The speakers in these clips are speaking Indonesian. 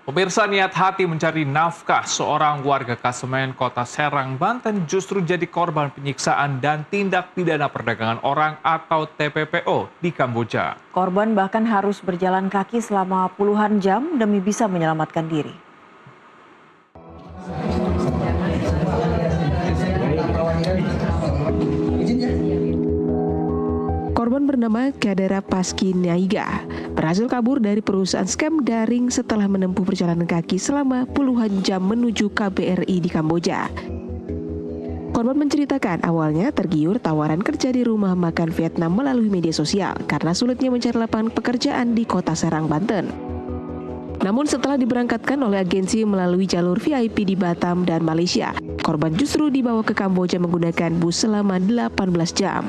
Pemirsa, niat hati mencari nafkah seorang warga Kasemen, Kota Serang, Banten justru jadi korban penyiksaan dan tindak pidana perdagangan orang atau TPPO di Kamboja. Korban bahkan harus berjalan kaki selama puluhan jam demi bisa menyelamatkan diri. Korban bernama Kadera Paski Naiga berhasil kabur dari perusahaan scam daring setelah menempuh perjalanan kaki selama puluhan jam menuju KBRI di Kamboja. Korban menceritakan awalnya tergiur tawaran kerja di rumah makan Vietnam melalui media sosial karena sulitnya mencari lapangan pekerjaan di Kota Serang, Banten. Namun setelah diberangkatkan oleh agensi melalui jalur VIP di Batam dan Malaysia, korban justru dibawa ke Kamboja menggunakan bus selama 18 jam.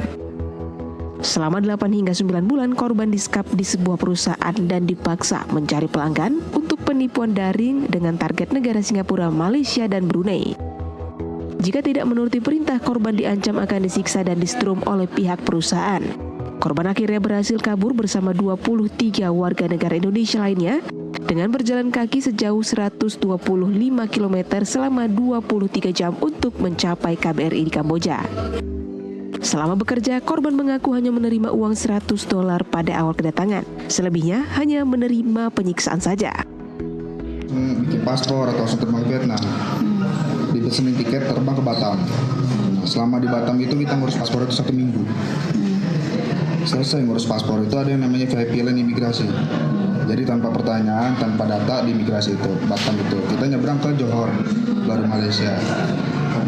Selama 8 hingga 9 bulan, korban disekap di sebuah perusahaan dan dipaksa mencari pelanggan untuk penipuan daring dengan target negara Singapura, Malaysia, dan Brunei. Jika tidak menuruti perintah, korban diancam akan disiksa dan disetrum oleh pihak perusahaan. Korban akhirnya berhasil kabur bersama 23 warga negara Indonesia lainnya dengan berjalan kaki sejauh 125 km selama 23 jam untuk mencapai KBRI di Kamboja. Selama bekerja, korban mengaku hanya menerima uang $100 pada awal kedatangan. Selebihnya hanya menerima penyiksaan saja. Bikin paspor atau terbang ke Vietnam. Dipesenin tiket terbang ke Batam. Selama di Batam itu kita ngurus paspor itu 1 minggu. Selesai ngurus paspor itu ada yang namanya VIP line imigrasi. Jadi tanpa pertanyaan, tanpa data di imigrasi itu, Batam itu. Kita nyebrang ke Johor, baru Malaysia.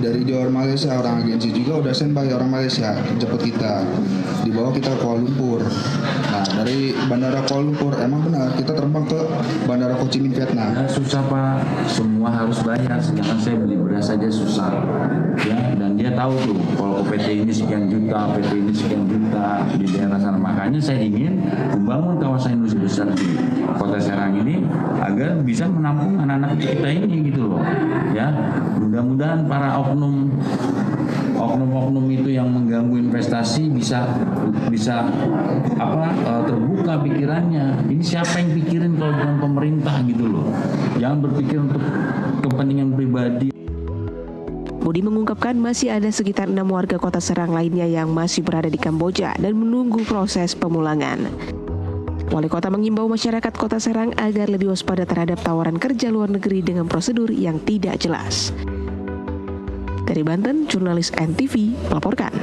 Dari Johor Malaysia, orang agensi juga udah standby orang Malaysia jemput kita, dibawa kita ke Kuala Lumpur. Nah, dari bandara Kuala Lumpur emang benar kita terbang ke bandara Ho Chi Minh, Vietnam. Ya, susah Pak, semua harus bayar. Sedangkan saya beli beras saja susah, ya. Dan dia tahu tuh kalau PT ini sekian juta, PT ini sekian juta di daerah sana. Makanya saya ingin membangun kawasan industri besar di Kota Serang ini agar bisa menampung anak-anak kita ini gitu loh, ya. Mudah-mudahan para oknum itu yang mengganggu investasi bisa terbuka pikirannya. Ini siapa yang pikirin kalau bukan pemerintah gitu loh. Jangan berpikir untuk kepentingan pribadi. Budi mengungkapkan masih ada sekitar 6 warga Kota Serang lainnya yang masih berada di Kamboja dan menunggu proses pemulangan. Wali Kota mengimbau masyarakat Kota Serang agar lebih waspada terhadap tawaran kerja luar negeri dengan prosedur yang tidak jelas. Dari Banten, jurnalis NTV melaporkan.